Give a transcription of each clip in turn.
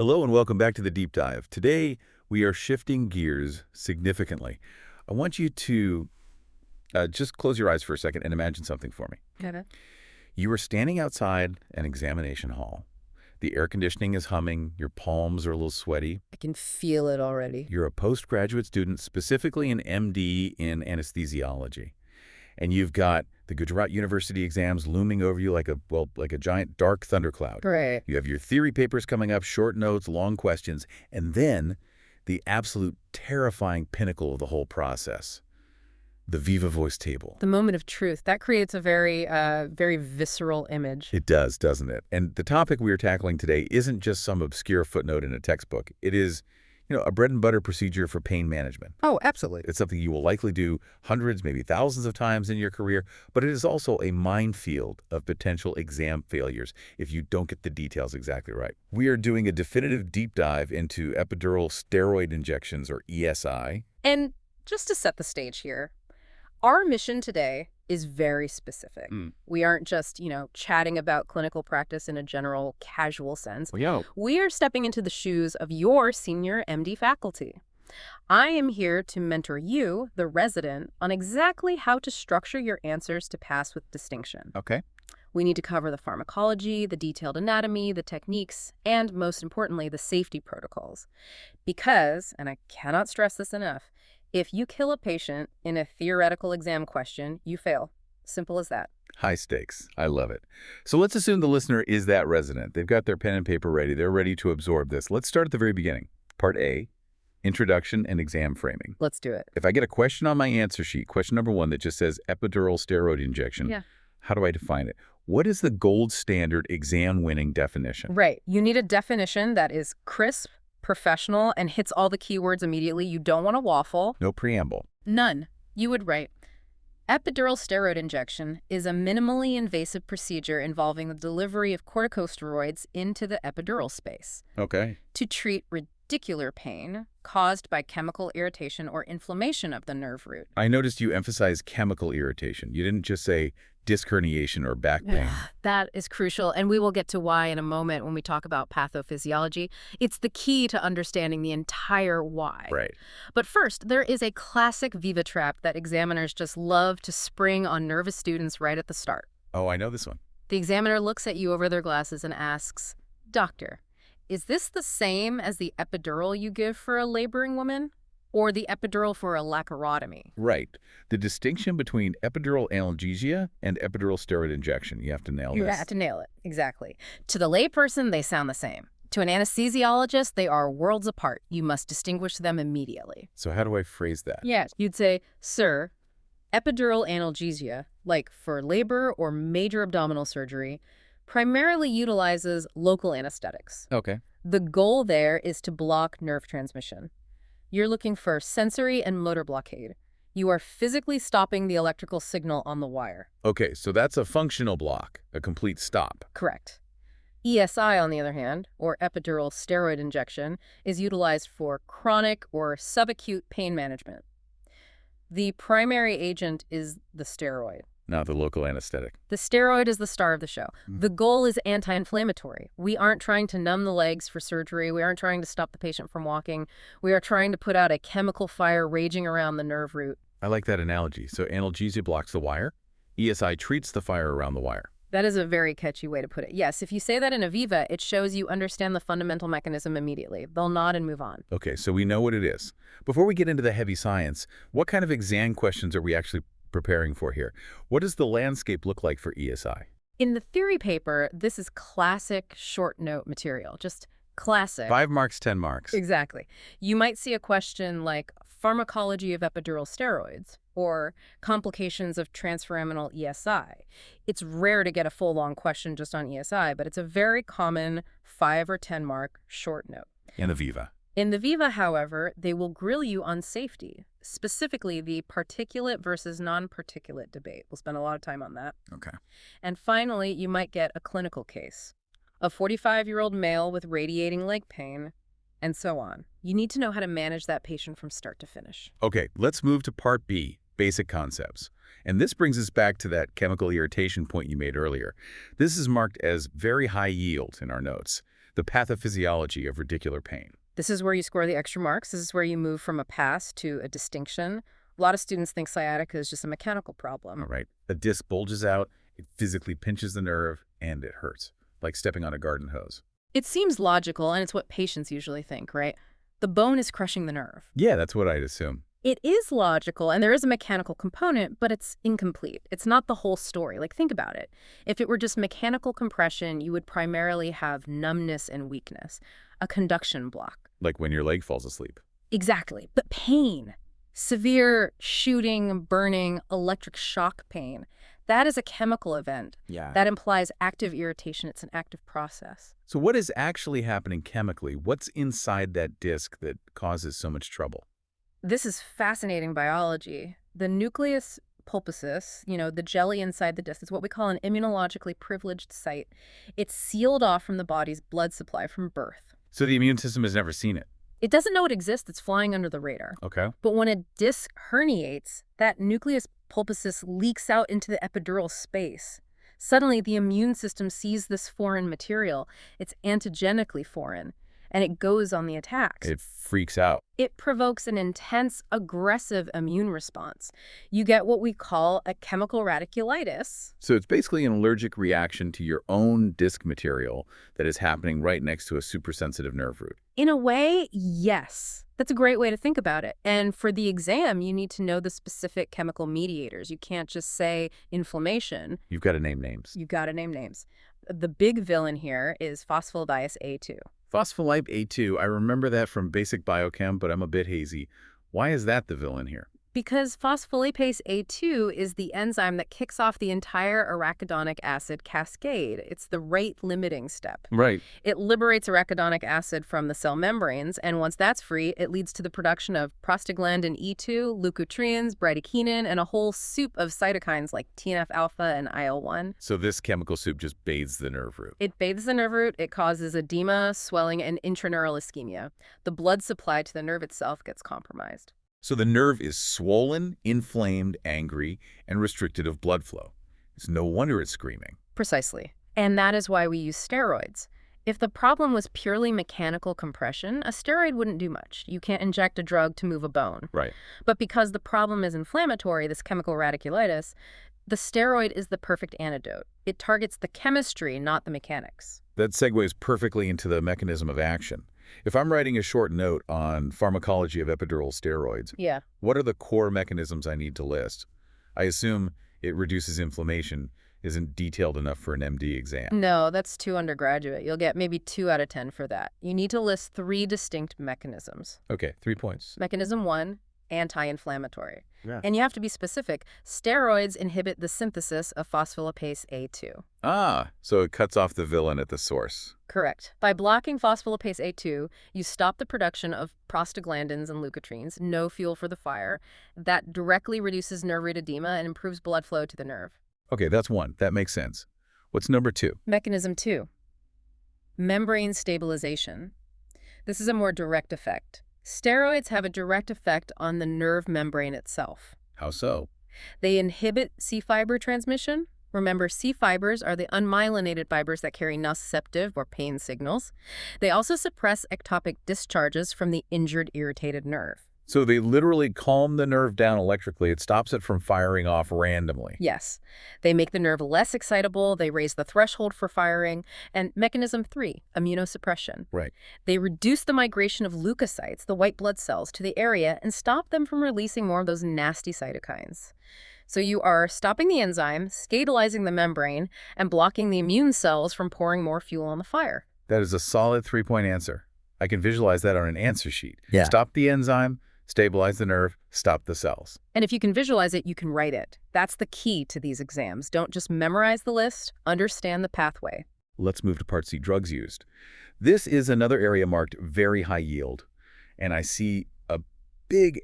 Hello and welcome back to the deep dive. Today, we are shifting gears significantly. I want you to just close your eyes for a second and imagine something for me. Okay. You are standing outside an examination hall. The air conditioning is humming. Your palms are a little sweaty. I can feel it already. You're a postgraduate student, specifically an MD in anesthesiology. And you've got the Gujarat University exams looming over you like a giant dark thundercloud. Right. You have your theory papers coming up, short notes, long questions, and then the absolute terrifying pinnacle of the whole process, the Viva Voice table. The moment of truth. That creates a very visceral image. It does, doesn't it? And the topic we are tackling today isn't just some obscure footnote in a textbook. It is, a bread and butter procedure for pain management. Oh, absolutely. It's something you will likely do hundreds, maybe thousands of times in your career, but it is also a minefield of potential exam failures if you don't get the details exactly right. We are doing a definitive deep dive into epidural steroid injections, or ESI. And just to set the stage here, our mission today is very specific. We aren't just, chatting about clinical practice in a general, casual sense. We are stepping into the shoes of your senior MD faculty. I am here to mentor you, the resident, on exactly how to structure your answers to pass with distinction. Okay. We need to cover the pharmacology, the detailed anatomy, the techniques, and most importantly, the safety protocols. Because, and I cannot stress this enough, if you kill a patient in a theoretical exam question, you fail. Simple as that. High stakes. I love it. So let's assume the listener is that resident. They've got their pen and paper ready. They're ready to absorb this. Let's start at the very beginning. Part A, introduction and exam framing. Let's do it. If I get a question on my answer sheet, question number 1 that just says epidural steroid injection, how do I define it? What is the gold standard exam-winning definition? Right. You need a definition that is crisp, professional, and hits all the keywords immediately. You don't want to waffle. No preamble. None. You would write, epidural steroid injection is a minimally invasive procedure involving the delivery of corticosteroids into the epidural space. Okay. To treat radicular pain caused by chemical irritation or inflammation of the nerve root. I noticed you emphasized chemical irritation. You didn't just say disc herniation or back pain. That is crucial, and we will get to why in a moment when we talk about pathophysiology. It's the key to understanding the entire why. Right. But first, there is a classic Viva trap that examiners just love to spring on nervous students right at the start. Oh, I know this one. The examiner looks at you over their glasses and asks, "Doctor, is this the same as the epidural you give for a laboring woman? Or the epidural for a laparotomy?" Right. The distinction between epidural analgesia and epidural steroid injection. You have to nail this. You have to nail it. Exactly. To the layperson, they sound the same. To an anesthesiologist, they are worlds apart. You must distinguish them immediately. So how do I phrase that? Yes. You'd say, "Sir, epidural analgesia, like for labor or major abdominal surgery, primarily utilizes local anesthetics. Okay. The goal there is to block nerve transmission. You're looking for sensory and motor blockade. You are physically stopping the electrical signal on the wire." Okay, so that's a functional block, a complete stop. Correct. ESI, on the other hand, or epidural steroid injection, is utilized for chronic or subacute pain management. The primary agent is the steroid. Not the local anesthetic. The steroid is the star of the show. The goal is anti-inflammatory. We aren't trying to numb the legs for surgery. We aren't trying to stop the patient from walking. We are trying to put out a chemical fire raging around the nerve root. I like that analogy. So analgesia blocks the wire. ESI treats the fire around the wire. That is a very catchy way to put it. Yes, if you say that in a Viva, it shows you understand the fundamental mechanism immediately. They'll nod and move on. Okay, so we know what it is. Before we get into the heavy science, what kind of exam questions are we actually preparing for here? What does the landscape look like for ESI? In the theory paper, this is classic short note material, just classic. 5 marks, 10 marks. Exactly. You might see a question like pharmacology of epidural steroids or complications of transforaminal ESI. It's rare to get a full long question just on ESI, but it's a very common 5 or 10 mark short note. In the Viva. In the Viva, however, they will grill you on safety, specifically the particulate versus non-particulate debate. We'll spend a lot of time on that. Okay. And finally, you might get a clinical case. A 45-year-old male with radiating leg pain, and so on. You need to know how to manage that patient from start to finish. Okay, let's move to Part B, basic concepts. And this brings us back to that chemical irritation point you made earlier. This is marked as very high yield in our notes. The pathophysiology of radicular pain. This is where you score the extra marks. This is where you move from a pass to a distinction. A lot of students think sciatica is just a mechanical problem. All right. A disc bulges out, it physically pinches the nerve, and it hurts, like stepping on a garden hose. It seems logical, and it's what patients usually think, right? The bone is crushing the nerve. Yeah, that's what I'd assume. It is logical, and there is a mechanical component, but it's incomplete. It's not the whole story. Like, think about it. If it were just mechanical compression, you would primarily have numbness and weakness, a conduction block. Like when your leg falls asleep. Exactly. But pain, severe shooting, burning, electric shock pain, that is a chemical event. Yeah. That implies active irritation. It's an active process. So what is actually happening chemically? What's inside that disc that causes so much trouble? This is fascinating biology. The nucleus pulposus, the jelly inside the disc, is what we call an immunologically privileged site. It's sealed off from the body's blood supply from birth. So the immune system has never seen it? It doesn't know it exists. It's flying under the radar. Okay. But when a disc herniates, that nucleus pulposus leaks out into the epidural space. Suddenly, the immune system sees this foreign material. It's antigenically foreign, and it goes on the attack. It freaks out. It provokes an intense, aggressive immune response. You get what we call a chemical radiculitis. So it's basically an allergic reaction to your own disc material that is happening right next to a supersensitive nerve root. In a way, yes. That's a great way to think about it. And for the exam, you need to know the specific chemical mediators. You can't just say inflammation. You've got to name names. You've got to name names. The big villain here is phospholipase A2. Phospholipase A2, I remember that from basic biochem, but I'm a bit hazy. Why is that the villain here? Because phospholipase A2 is the enzyme that kicks off the entire arachidonic acid cascade. It's the rate-limiting step. Right. It liberates arachidonic acid from the cell membranes, and once that's free, it leads to the production of prostaglandin E2, leukotrienes, bradykinin, and a whole soup of cytokines like TNF-alpha and IL-1. So this chemical soup just bathes the nerve root. It bathes the nerve root, it causes edema, swelling, and intraneural ischemia. The blood supply to the nerve itself gets compromised. So the nerve is swollen, inflamed, angry, and restricted of blood flow. It's no wonder it's screaming. Precisely. And that is why we use steroids. If the problem was purely mechanical compression, a steroid wouldn't do much. You can't inject a drug to move a bone. Right. But because the problem is inflammatory, this chemical radiculitis, the steroid is the perfect antidote. It targets the chemistry, not the mechanics. That segues perfectly into the mechanism of action. If I'm writing a short note on pharmacology of epidural steroids, what are the core mechanisms I need to list? I assume it reduces inflammation isn't detailed enough for an MD exam. No, that's too undergraduate. You'll get maybe 2 out of 10 for that. You need to list 3 distinct mechanisms. Okay, 3 points. Mechanism 1, anti-inflammatory. And you have to be specific. Steroids inhibit the synthesis of phospholipase A2. Ah, so it cuts off the villain at the source. Correct. By blocking phospholipase A2, you stop the production of prostaglandins and leukotrienes, no fuel for the fire. That directly reduces nerve root edema and improves blood flow to the nerve. Okay, that's 1. That makes sense. What's number 2? Mechanism 2, membrane stabilization. This is a more direct effect. Steroids have a direct effect on the nerve membrane itself. How so? They inhibit C-fiber transmission. Remember, C-fibers are the unmyelinated fibers that carry nociceptive or pain signals. They also suppress ectopic discharges from the injured, irritated nerve. So they literally calm the nerve down electrically. It stops it from firing off randomly. Yes. They make the nerve less excitable. They raise the threshold for firing. And mechanism 3, immunosuppression. Right. They reduce the migration of leukocytes, the white blood cells, to the area and stop them from releasing more of those nasty cytokines. So you are stopping the enzyme, stabilizing the membrane, and blocking the immune cells from pouring more fuel on the fire. That is a solid 3-point answer. I can visualize that on an answer sheet. Yeah. Stop the enzyme, stabilize the nerve, stop the cells. And if you can visualize it, you can write it. That's the key to these exams. Don't just memorize the list, understand the pathway. Let's move to Part C, drugs used. This is another area marked very high yield, and I see a big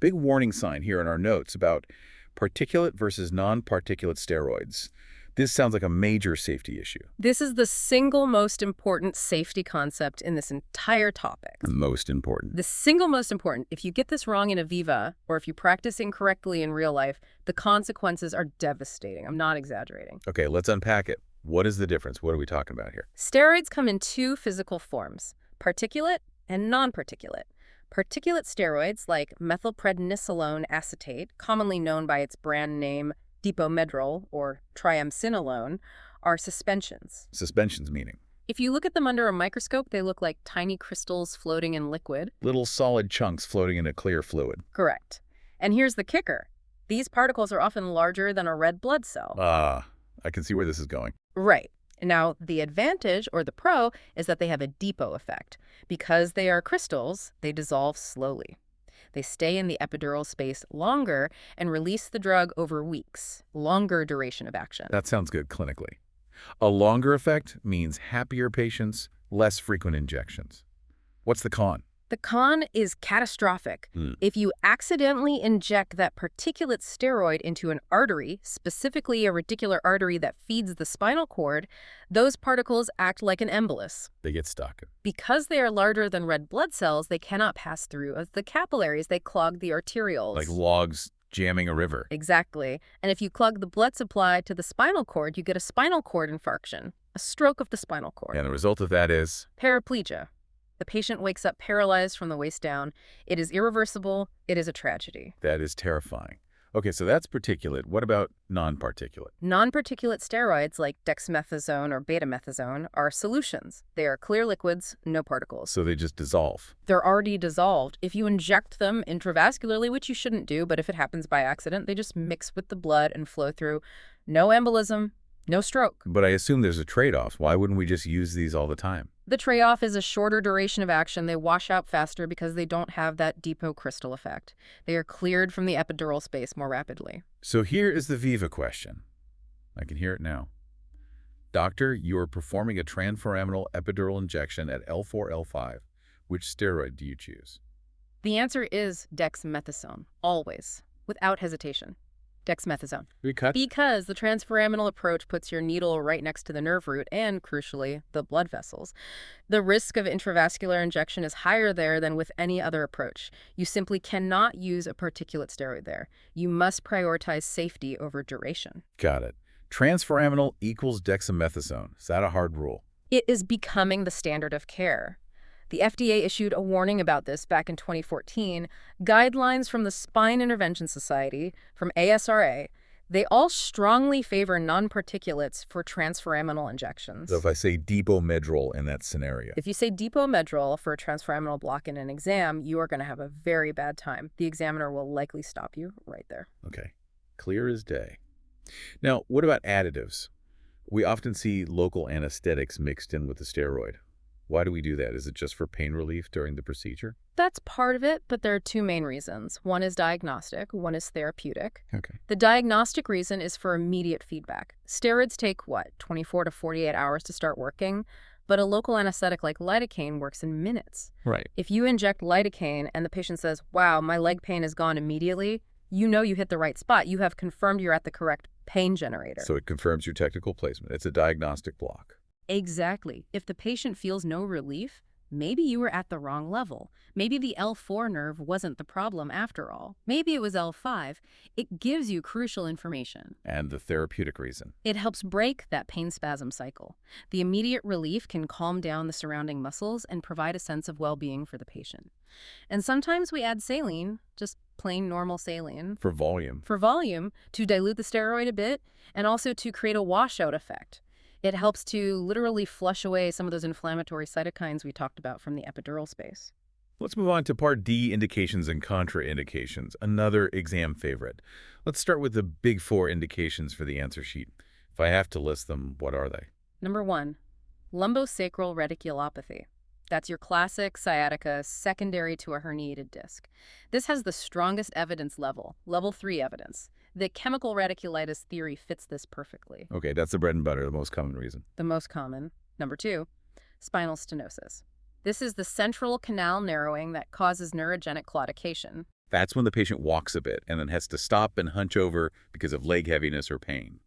warning sign here in our notes about particulate versus non-particulate steroids. This sounds like a major safety issue. This is the single most important safety concept in this entire topic. Most important. The single most important. If you get this wrong in a viva, or if you practice incorrectly in real life, the consequences are devastating. I'm not exaggerating. Okay, let's unpack it. What is the difference? What are we talking about here? Steroids come in two physical forms, particulate and non-particulate. Particulate steroids like methylprednisolone acetate, commonly known by its brand name Dipomedrol or triamcinolone, are suspensions. Suspensions meaning? If you look at them under a microscope, they look like tiny crystals floating in liquid. Little solid chunks floating in a clear fluid. Correct. And here's the kicker. These particles are often larger than a red blood cell. I can see where this is going. Right. Now, the advantage, or the pro, is that they have a depot effect. Because they are crystals, they dissolve slowly. They stay in the epidural space longer and release the drug over weeks. Longer duration of action. That sounds good clinically. A longer effect means happier patients, less frequent injections. What's the con? The con is catastrophic. If you accidentally inject that particulate steroid into an artery, specifically a radicular artery that feeds the spinal cord, those particles act like an embolus. They get stuck. Because they are larger than red blood cells, they cannot pass through the capillaries. They clog the arterioles. Like logs jamming a river. Exactly. And if you clog the blood supply to the spinal cord, you get a spinal cord infarction, a stroke of the spinal cord. And the result of that is? Paraplegia. The patient wakes up paralyzed from the waist down. It is irreversible. It is a tragedy. That is terrifying. Okay, so that's particulate. What about non-particulate? Non-particulate steroids like dexamethasone or betamethasone are solutions. They are clear liquids, no particles. So they just dissolve? They're already dissolved. If you inject them intravascularly, which you shouldn't do, but if it happens by accident, they just mix with the blood and flow through. No embolism, no stroke. But I assume there's a trade-off. Why wouldn't we just use these all the time? The trade-off is a shorter duration of action. They wash out faster because they don't have that depot crystal effect. They are cleared from the epidural space more rapidly. So here is the Viva question. I can hear it now. Doctor, you are performing a transforaminal epidural injection at L4, L5. Which steroid do you choose? The answer is dexamethasone, always, without hesitation. Dexamethasone. Because the transforaminal approach puts your needle right next to the nerve root and, crucially, the blood vessels. The risk of intravascular injection is higher there than with any other approach. You simply cannot use a particulate steroid there. You must prioritize safety over duration. Got it. Transforaminal equals dexamethasone. Is that a hard rule? It is becoming the standard of care. The FDA issued a warning about this back in 2014. Guidelines from the Spine Intervention Society, from ASRA, they all strongly favor non-particulates for transforaminal injections. So if I say Dipomedrol in that scenario? If you say Dipomedrol for a transforaminal block in an exam, you are going to have a very bad time. The examiner will likely stop you right there. Okay. Clear as day. Now, what about additives? We often see local anesthetics mixed in with the steroid. Why do we do that? Is it just for pain relief during the procedure? That's part of it, but there are two main reasons. One is diagnostic, one is therapeutic. Okay. The diagnostic reason is for immediate feedback. Steroids take, 24 to 48 hours to start working, but a local anesthetic like lidocaine works in minutes. Right. If you inject lidocaine and the patient says, wow, my leg pain is gone immediately, you know you hit the right spot. You have confirmed you're at the correct pain generator. So it confirms your technical placement. It's a diagnostic block. Exactly. If the patient feels no relief, maybe you were at the wrong level. Maybe the L4 nerve wasn't the problem after all. Maybe it was L5. It gives you crucial information. And the therapeutic reason? It helps break that pain spasm cycle. The immediate relief can calm down the surrounding muscles and provide a sense of well-being for the patient. And sometimes we add saline, just plain normal saline. For volume. For volume, to dilute the steroid a bit, and also to create a washout effect. It helps to literally flush away some of those inflammatory cytokines we talked about from the epidural space. Let's move on to Part D, indications and contraindications, another exam favorite. Let's start with the big four indications for the answer sheet. If I have to list them, what are they? Number 1, lumbosacral radiculopathy. That's your classic sciatica secondary to a herniated disc. This has the strongest evidence level, level 3 evidence. The chemical radiculitis theory fits this perfectly. Okay, that's the bread and butter, the most common reason. The most common. Number 2, spinal stenosis. This is the central canal narrowing that causes neurogenic claudication. That's when the patient walks a bit and then has to stop and hunch over because of leg heaviness or pain.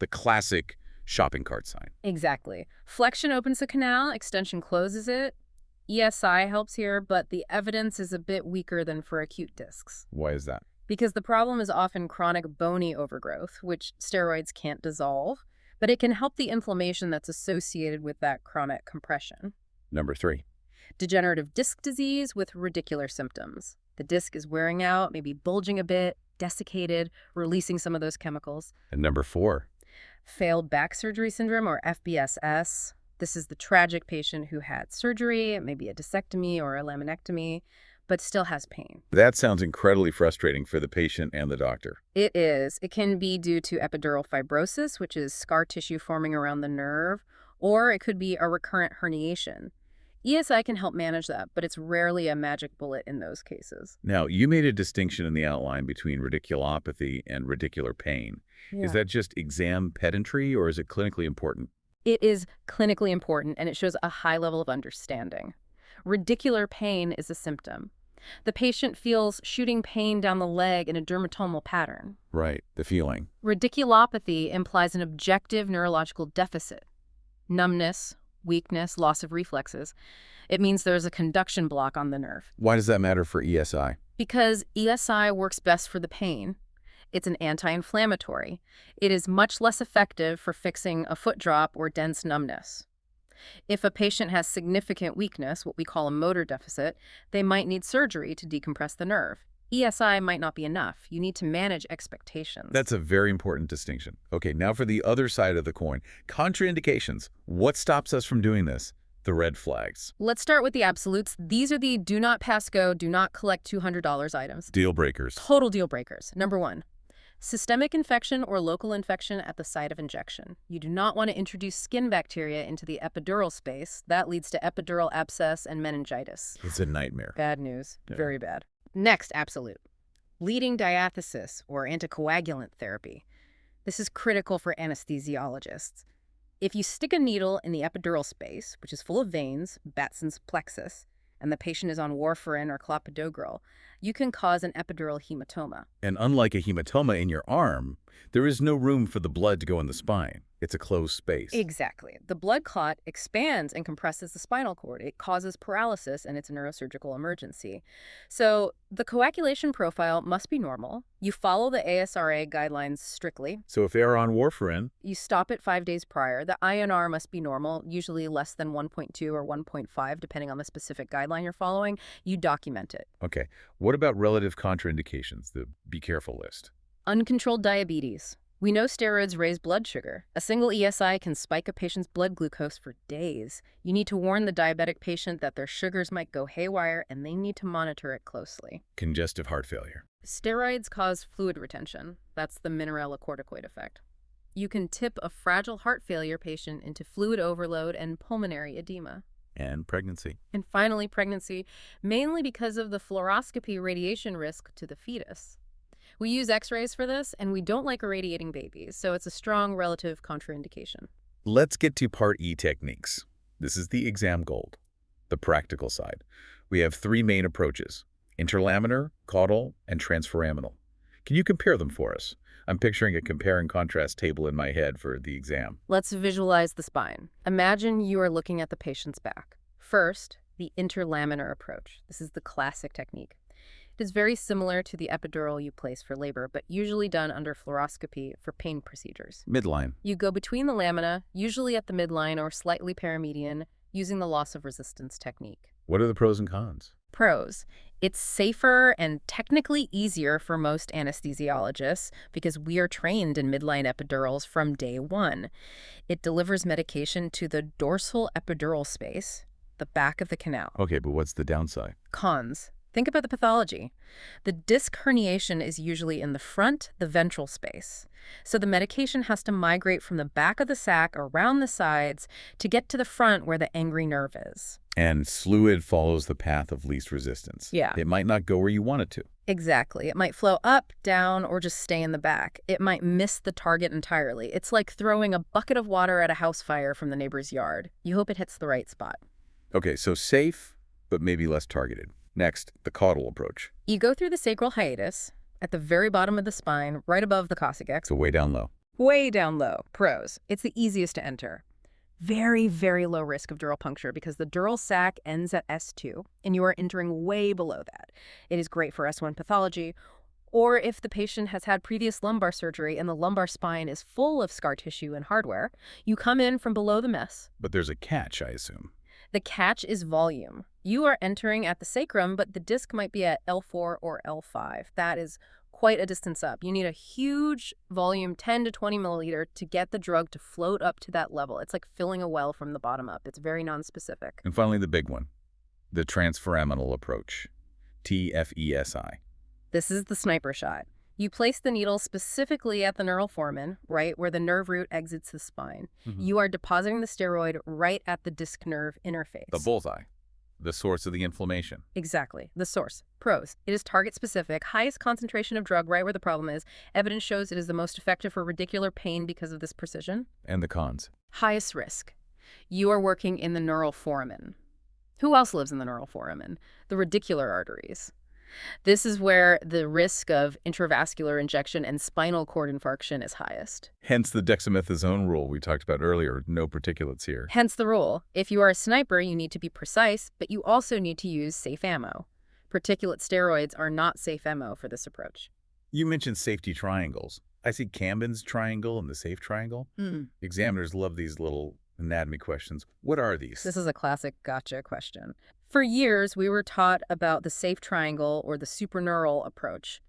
The classic shopping cart sign. Exactly. Flexion opens the canal, extension closes it. ESI helps here, but the evidence is a bit weaker than for acute discs. Why is that? Because the problem is often chronic bony overgrowth, which steroids can't dissolve. but it can help the inflammation that's associated with that chronic compression. Number 3. Degenerative disc disease with radicular symptoms. The disc is wearing out, maybe bulging a bit, desiccated, releasing some of those chemicals. And number 4. Failed back surgery syndrome, or FBSS. This is the tragic patient who had surgery, maybe a discectomy or a laminectomy, but still has pain. That sounds incredibly frustrating for the patient and the doctor. It is. It can be due to epidural fibrosis, which is scar tissue forming around the nerve, or it could be a recurrent herniation. ESI can help manage that, but it's rarely a magic bullet in those cases. Now, you made a distinction in the outline between radiculopathy and radicular pain. Yeah. Is that just exam pedantry, or is it clinically important? It is clinically important, and it shows a high level of understanding. Radicular pain is a symptom. The patient feels shooting pain down the leg in a dermatomal pattern. Right, the feeling. Radiculopathy implies an objective neurological deficit. Numbness, weakness, loss of reflexes. It means there's a conduction block on the nerve. Why does that matter for ESI? Because ESI works best for the pain. It's an anti-inflammatory. It is much less effective for fixing a foot drop or dense numbness. If a patient has significant weakness, what we call a motor deficit, they might need surgery to decompress the nerve. ESI might not be enough. You need to manage expectations. That's a very important distinction. Okay, now for the other side of the coin. Contraindications. What stops us from doing this? The red flags. Let's start with the absolutes. These are the do not pass go, do not collect $200 items. Deal breakers. Total deal breakers. Number 1. Systemic infection or local infection at the site of injection. You do not want to introduce skin bacteria into the epidural space. That leads to epidural abscess and meningitis. It's a nightmare. Bad news. Yeah. Very bad. Next absolute. Bleeding diathesis or anticoagulant therapy. This is critical for anesthesiologists. If you stick a needle in the epidural space, which is full of veins, Batson's plexus, and the patient is on warfarin or clopidogrel, you can cause an epidural hematoma. And unlike a hematoma in your arm, there is no room for the blood to go in the spine. It's a closed space. Exactly. The blood clot expands and compresses the spinal cord. It causes paralysis, and it's a neurosurgical emergency. So the coagulation profile must be normal. You follow the ASRA guidelines strictly. So if they are on warfarin, You stop it 5 days prior. The INR must be normal, usually less than 1.2 or 1.5, depending on the specific guideline you're following. You document it. okay, what about relative contraindications, the be careful list? Uncontrolled diabetes. We know steroids raise blood sugar. A single ESI can spike a patient's blood glucose for days. You need to warn the diabetic patient that their sugars might go haywire, and they need to monitor it closely. Congestive heart failure. Steroids cause fluid retention. That's the mineralocorticoid effect. You can tip a fragile heart failure patient into fluid overload and pulmonary edema. And pregnancy. And finally, pregnancy, mainly because of the fluoroscopy radiation risk to the fetus. We use x-rays for this, and we don't like irradiating babies, so it's a strong relative contraindication. Let's get to Part E techniques. This is the exam gold, the practical side. We have 3 main approaches: interlaminar, caudal, and transforaminal. Can you compare them for us? I'm picturing a compare and contrast table in my head for the exam. Let's visualize the spine. Imagine you are looking at the patient's back. First, the interlaminar approach. This is the classic technique. It is very similar to the epidural you place for labor, but usually done under fluoroscopy for pain procedures. Midline. You go between the lamina, usually at the midline or slightly paramedian, using the loss of resistance technique. What are the pros and cons? Pros. It's safer and technically easier for most anesthesiologists because we are trained in midline epidurals from day 1. It delivers medication to the dorsal epidural space, the back of the canal. Okay, but what's the downside? Cons. Think about the pathology. The disc herniation is usually in the front, the ventral space. So the medication has to migrate from the back of the sac around the sides to get to the front where the angry nerve is. And fluid follows the path of least resistance. Yeah. It might not go where you want it to. Exactly. It might flow up, down, or just stay in the back. It might miss the target entirely. It's like throwing a bucket of water at a house fire from the neighbor's yard. You hope it hits the right spot. Okay, so safe, but maybe less targeted. Next, the caudal approach. You go through the sacral hiatus at the very bottom of the spine, right above the coccyx. So way down low. Way down low. Pros. It's the easiest to enter. Very, very low risk of dural puncture because the dural sac ends at S2, and you are entering way below that. It is great for S1 pathology Or if the patient has had previous lumbar surgery and the lumbar spine is full of scar tissue and hardware, you come in from below the mess. But there's a catch, I assume. The catch is volume. You are entering at the sacrum, but the disc might be at L4 or L5. That is quite a distance up. You need a huge volume, 10 to 20 milliliter, to get the drug to float up to that level. It's like filling a well from the bottom up. It's very nonspecific. And finally, the big one, the transforaminal approach, TFESI. This is the sniper shot. You place the needle specifically at the neural foramen, right where the nerve root exits the spine. You are depositing the steroid right at the disc nerve interface. The bullseye, the source of the inflammation. Exactly. The source. Pros. It is target-specific, highest concentration of drug right where the problem is. Evidence shows it is the most effective for radicular pain because of this precision. And the cons. Highest risk. You are working in the neural foramen. Who else lives in the neural foramen? The radicular arteries. This is where the risk of intravascular injection and spinal cord infarction is highest. Hence the dexamethasone rule we talked about earlier, no particulates here. Hence the rule. If you are a sniper, you need to be precise, but you also need to use safe ammo. Particulate steroids are not safe ammo for this approach. You mentioned safety triangles. I see Kambin's triangle and the safe triangle. Examiners love these little anatomy questions. What are these? This is a classic gotcha question. For years, we were taught about the safe triangle or the supraneural approach.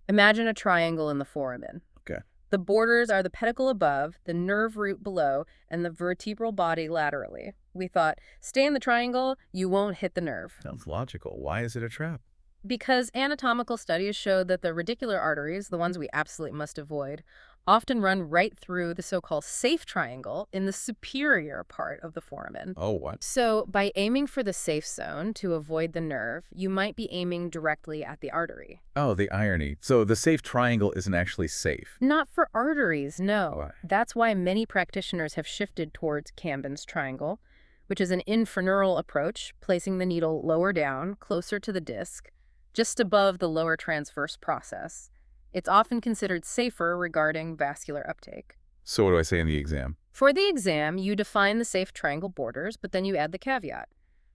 Imagine a triangle in the foramen. Okay. The borders are the pedicle above, the nerve root below, and the vertebral body laterally. We thought, stay in the triangle, you won't hit the nerve. Sounds logical. Why is it a trap? Because anatomical studies show that the radicular arteries, the ones we absolutely must avoid, often run right through the so-called safe triangle in the superior part of the foramen. Oh, what? So by aiming for the safe zone to avoid the nerve, you might be aiming directly at the artery. Oh, the irony. So the safe triangle isn't actually safe. Not for arteries, no. Why? That's why many practitioners have shifted towards Kambin's triangle, which is an infraneural approach, placing the needle lower down, closer to the disc, just above the lower transverse process. It's often considered safer regarding vascular uptake. So what do I say in the exam? For the exam, you define the safe triangle borders, but then you add the caveat.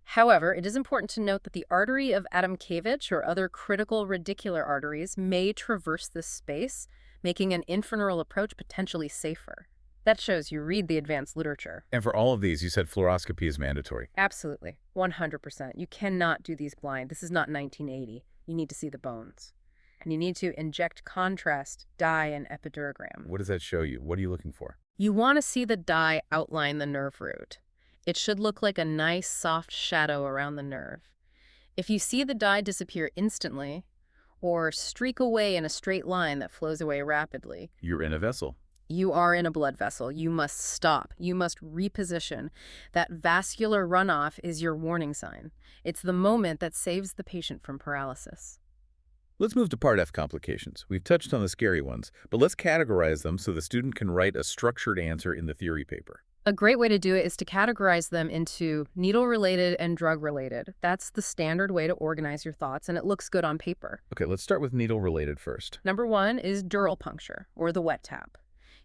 However, it is important to note that the artery of Adamkiewicz or other critical radicular arteries may traverse this space, making an infraneural approach potentially safer. That shows you read the advanced literature. And for all of these, you said fluoroscopy is mandatory. Absolutely. 100%. You cannot do these blind. This is not 1980. You need to see the bones. And you need to inject contrast, dye, and epidurogram. What does that show you? What are you looking for? You want to see the dye outline the nerve root. It should look like a nice, soft shadow around the nerve. If you see the dye disappear instantly, or streak away in a straight line that flows away rapidly, You're in a vessel. you are in a blood vessel. You must stop. You must reposition. That vascular runoff is your warning sign. It's the moment that saves the patient from paralysis. Let's move to Part F complications. We've touched on the scary ones, but let's categorize them so the student can write a structured answer in the theory paper. A great way to do it is to categorize them into needle-related and drug-related. That's the standard way to organize your thoughts, and it looks good on paper. Okay, let's start with needle-related first. Number 1 is dural puncture, or the wet tap.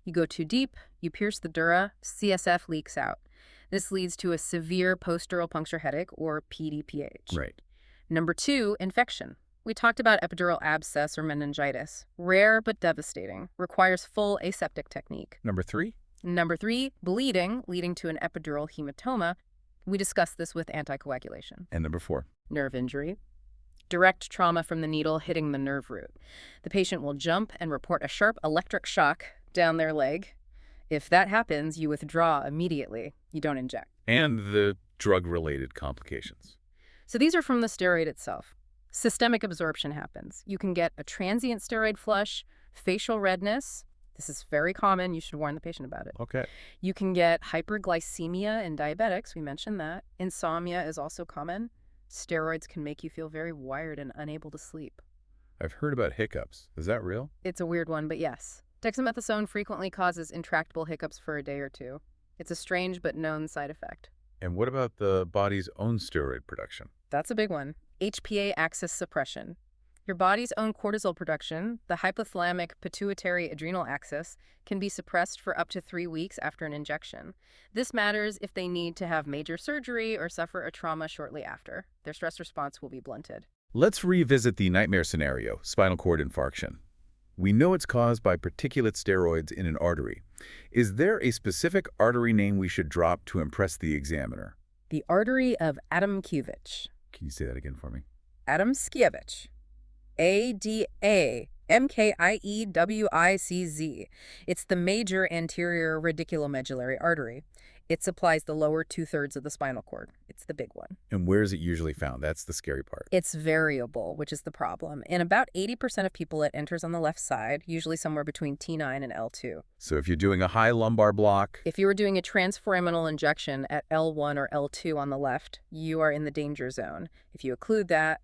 You go too deep, you pierce the dura, CSF leaks out. This leads to a severe post-dural puncture headache, or PDPH. Right. Number 2, infection. We talked about epidural abscess or meningitis. Rare but devastating. Requires full aseptic technique. Number 3? Number 3, bleeding, leading to an epidural hematoma. We discussed this with anticoagulation. And number 4? Nerve injury. Direct trauma from the needle hitting the nerve root. The patient will jump and report a sharp electric shock down their leg. If that happens, you withdraw immediately. You don't inject. And the drug-related complications. So these are from the steroid itself. Systemic absorption happens. You can get a transient steroid flush, facial redness. This is very common. You should warn the patient about it. Okay. You can get hyperglycemia in diabetics. We mentioned that. Insomnia is also common. Steroids can make you feel very wired and unable to sleep. I've heard about hiccups. Is that real? It's a weird one, but yes. Dexamethasone frequently causes intractable hiccups for a day or two. It's a strange but known side effect. And what about the body's own steroid production? That's a big one. HPA axis suppression. Your body's own cortisol production, the hypothalamic pituitary adrenal axis, can be suppressed for up to 3 weeks after an injection. This matters if they need to have major surgery or suffer a trauma shortly after. Their stress response will be blunted. Let's revisit the nightmare scenario, spinal cord infarction. We know it's caused by particulate steroids in an artery. Is there a specific artery name we should drop to impress the examiner? The artery of Adamkiewicz. Can you say that again for me? Adamkiewicz. Adamkiewicz. It's the major anterior radiculomedullary artery. It supplies the lower two-thirds of the spinal cord. It's the big one. And where is it usually found? That's the scary part. It's variable, which is the problem. In about 80% of people, it enters on the left side, usually somewhere between T9 and L2. So if you're doing a high lumbar block... If you were doing a transforaminal injection at L1 or L2 on the left, you are in the danger zone. If you occlude that,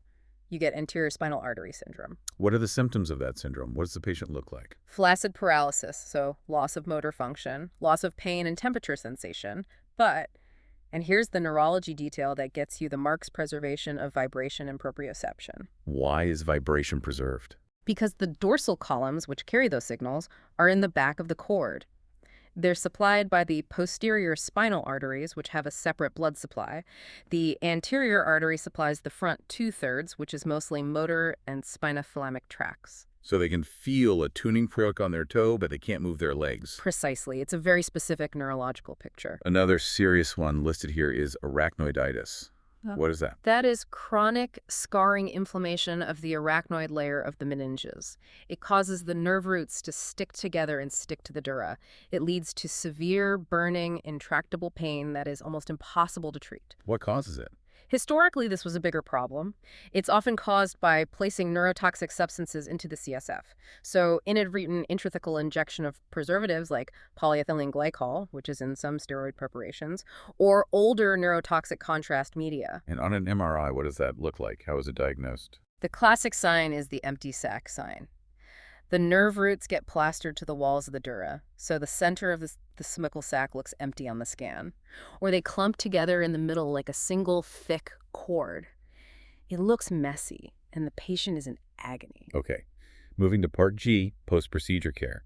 you get anterior spinal artery syndrome. What are the symptoms of that syndrome? What does the patient look like? Flaccid paralysis, so loss of motor function, loss of pain and temperature sensation, but, and here's the neurology detail that gets you the marks preservation of vibration and proprioception. Why is vibration preserved? Because the dorsal columns, which carry those signals, are in the back of the cord. They're supplied by the posterior spinal arteries, which have a separate blood supply. The anterior artery supplies the front two-thirds, which is mostly motor and spinothalamic tracts. So they can feel a tuning fork on their toe, but they can't move their legs. Precisely. It's a very specific neurological picture. Another serious one listed here is arachnoiditis. What is that? That is chronic scarring inflammation of the arachnoid layer of the meninges. It causes the nerve roots to stick together and stick to the dura. It leads to severe, burning, intractable pain that is almost impossible to treat. What causes it? Historically, this was a bigger problem. It's often caused by placing neurotoxic substances into the CSF. So inadvertent intrathecal injection of preservatives like polyethylene glycol, which is in some steroid preparations, or older neurotoxic contrast media. And on an MRI, what does that look like? How is it diagnosed? The classic sign is the empty sac sign. The nerve roots get plastered to the walls of the dura, so the center of the semical sac looks empty on the scan. Or they clump together in the middle like a single thick cord. It looks messy, and the patient is in agony. Okay. Moving to Part G, post-procedure care.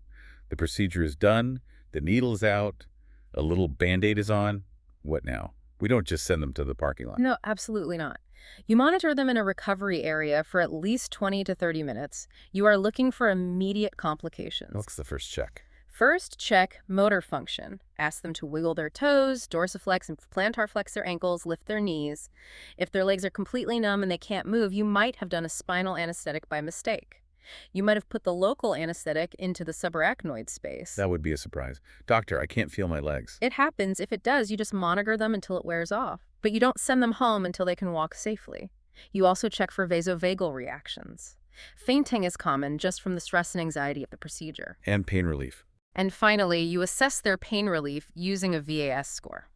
The procedure is done, the needle is out, a little Band-Aid is on. What now? We don't just send them to the parking lot. No, absolutely not. You monitor them in a recovery area for at least 20 to 30 minutes. You are looking for immediate complications. What's the first check? First, check motor function. Ask them to wiggle their toes, dorsiflex and plantar flex their ankles, lift their knees. If their legs are completely numb and they can't move, you might have done a spinal anesthetic by mistake. You might have put the local anesthetic into the subarachnoid space. That would be a surprise. Doctor, I can't feel my legs. It happens. If it does, you just monitor them until it wears off. But you don't send them home until they can walk safely. You also check for vasovagal reactions. Fainting is common just from the stress and anxiety of the procedure. And pain relief. And finally, you assess their pain relief using a VAS score.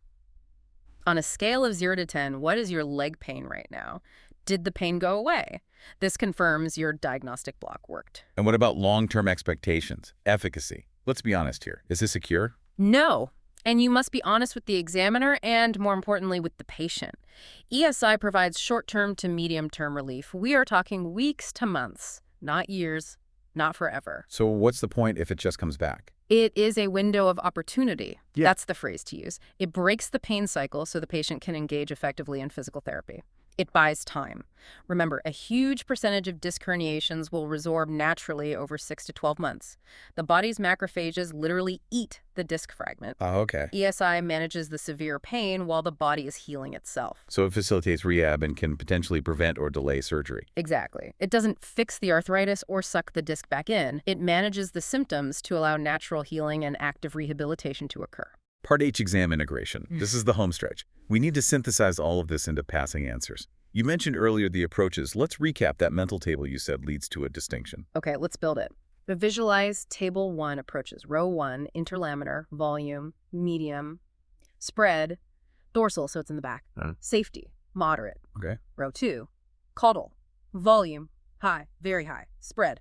On a scale of 0 to 10, what is your leg pain right now? Did the pain go away? This confirms your diagnostic block worked. And what about long-term expectations, efficacy? Let's be honest here. Is this a cure? No. And you must be honest with the examiner and, more importantly, with the patient. ESI provides short-term to medium-term relief. We are talking weeks to months, not years, not forever. So what's the point if it just comes back? It is a window of opportunity. Yeah. That's the phrase to use. It breaks the pain cycle so the patient can engage effectively in physical therapy. It buys time. Remember, a huge percentage of disc herniations will resorb naturally over 6 to 12 months. The body's macrophages literally eat the disc fragment. Oh, okay. ESI manages the severe pain while the body is healing itself. So it facilitates rehab and can potentially prevent or delay surgery. Exactly. It doesn't fix the arthritis or suck the disc back in. It manages the symptoms to allow natural healing and active rehabilitation to occur. Part H exam integration. This is the home stretch. We need to synthesize all of this into passing answers. You mentioned earlier the approaches. Let's recap that mental table you said leads to a distinction. Okay, let's build it. The visualize table 1 approaches. Row 1, interlaminar, volume, medium, spread, dorsal, so it's in the back, safety, moderate. Okay. Row 2, caudal, volume, high, very high, spread.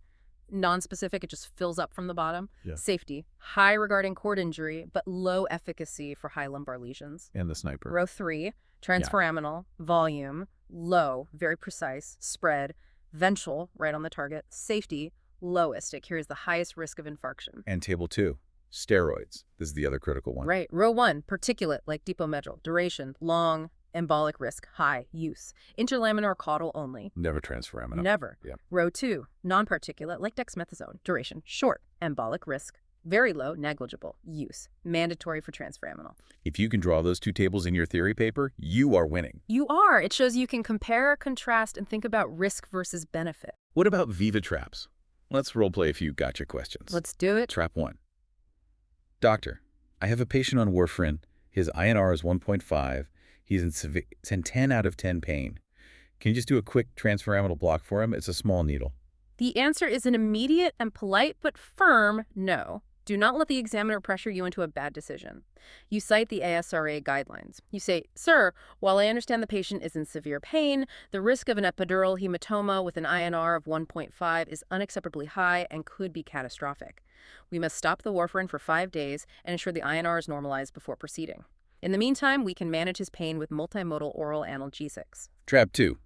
Non-specific, it just fills up from the bottom. Yeah. Safety, high regarding cord injury, but low efficacy for high lumbar lesions. And the sniper. Row 3, transforaminal, volume, low, very precise, spread, ventral, right on the target, safety, lowest. It carries the highest risk of infarction. And table 2, steroids. This is the other critical one. Right. Row 1, particulate, like depomedrol, duration, long, embolic risk, high, use. Interlaminar or caudal only. Never transforaminal. Never. Yeah. Row 2, non-particulate, like dexamethasone. Duration, short. Embolic risk, very low, negligible. Use, mandatory for transforaminal. If you can draw those two tables in your theory paper, you are winning. You are. It shows you can compare, contrast, and think about risk versus benefit. What about Viva traps? Let's roleplay a few gotcha questions. Let's do it. Trap 1. Doctor, I have a patient on warfarin. His INR is 1.5. He's in 10 out of 10 pain. Can you just do a quick transforaminal block for him? It's a small needle. The answer is an immediate and polite but firm no. Do not let the examiner pressure you into a bad decision. You cite the ASRA guidelines. You say, "Sir, while I understand the patient is in severe pain, the risk of an epidural hematoma with an INR of 1.5 is unacceptably high and could be catastrophic. We must stop the warfarin for 5 days and ensure the INR is normalized before proceeding. In the meantime, we can manage his pain with multimodal oral analgesics." Trap 2.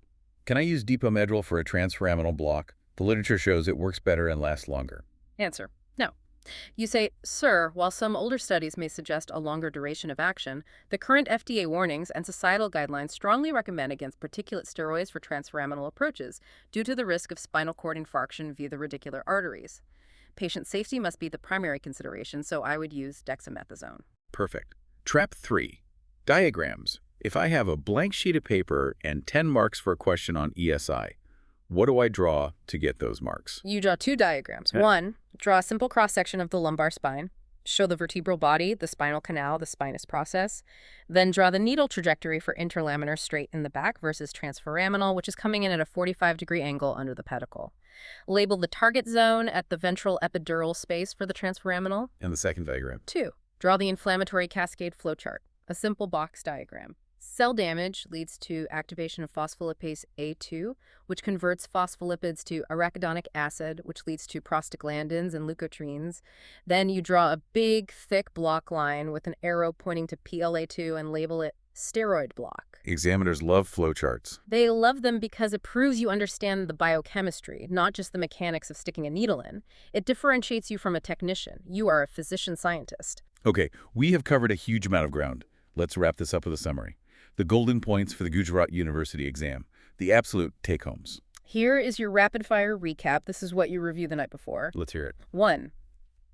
Can I use Depomedrol for a transforaminal block? The literature shows it works better and lasts longer. Answer, no. You say, "Sir, while some older studies may suggest a longer duration of action, the current FDA warnings and societal guidelines strongly recommend against particulate steroids for transforaminal approaches due to the risk of spinal cord infarction via the radicular arteries. Patient safety must be the primary consideration, so I would use dexamethasone." Perfect. Trap 3. Diagrams. If I have a blank sheet of paper and 10 marks for a question on ESI, what do I draw to get those marks? You draw 2 diagrams. Yeah. 1, draw a simple cross-section of the lumbar spine. Show the vertebral body, the spinal canal, the spinous process. Then draw the needle trajectory for interlaminar straight in the back versus transforaminal, which is coming in at a 45-degree angle under the pedicle. Label the target zone at the ventral epidural space for the transforaminal. And the second diagram. 2, draw the inflammatory cascade flowchart, a simple box diagram. Cell damage leads to activation of phospholipase A2, which converts phospholipids to arachidonic acid, which leads to prostaglandins and leukotrienes. Then you draw a big, thick block line with an arrow pointing to PLA2 and label it steroid block. Examiners love flowcharts. They love them because it proves you understand the biochemistry, not just the mechanics of sticking a needle in. It differentiates you from a technician. You are a physician scientist. Okay, we have covered a huge amount of ground. Let's wrap this up with a summary. The golden points for the Gujarat University exam. The absolute take-homes. Here is your rapid-fire recap. This is what you reviewed the night before. Let's hear it. 1.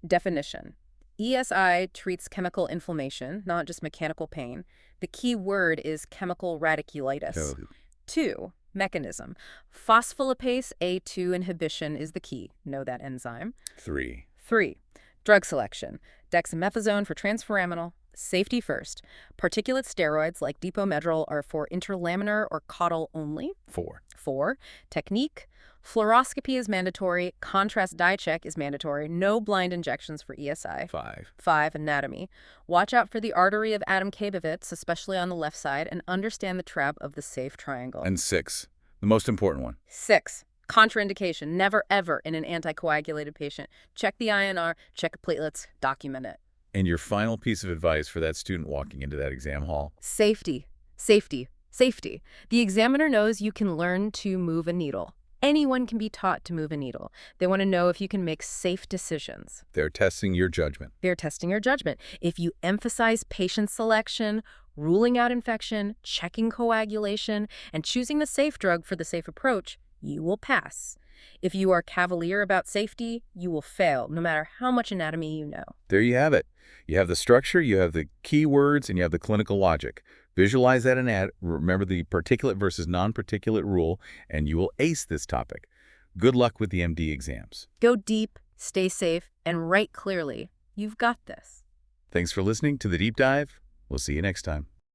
Definition. ESI treats chemical inflammation, not just mechanical pain. The key word is chemical radiculitis. Oh. 2. Mechanism. Phospholipase A2 inhibition is the key. Know that enzyme. 3. 3. Drug selection. Dexamethasone for transforaminal. Safety first. Particulate steroids like Depomedrol are for interlaminar or caudal only. 4. 4. Technique. Fluoroscopy is mandatory. Contrast dye check is mandatory. No blind injections for ESI. 5. 5. Anatomy. Watch out for the artery of Adamkiewicz, especially on the left side, and understand the trap of the safe triangle. And 6. The most important one. 6. Contraindication. Never, ever in an anticoagulated patient. Check the INR, check platelets, document it. And your final piece of advice for that student walking into that exam hall? Safety. Safety. Safety. The examiner knows you can learn to move a needle. Anyone can be taught to move a needle. They want to know if you can make safe decisions. They're testing your judgment. They're testing your judgment. If you emphasize patient selection, ruling out infection, checking coagulation, and choosing the safe drug for the safe approach, you will pass. If you are cavalier about safety, you will fail, no matter how much anatomy you know. There you have it. You have the structure, you have the keywords, and you have the clinical logic. Visualize that and remember the particulate versus non-particulate rule, and you will ace this topic. Good luck with the MD exams. Go deep, stay safe, and write clearly. You've got this. Thanks for listening to The Deep Dive. We'll see you next time.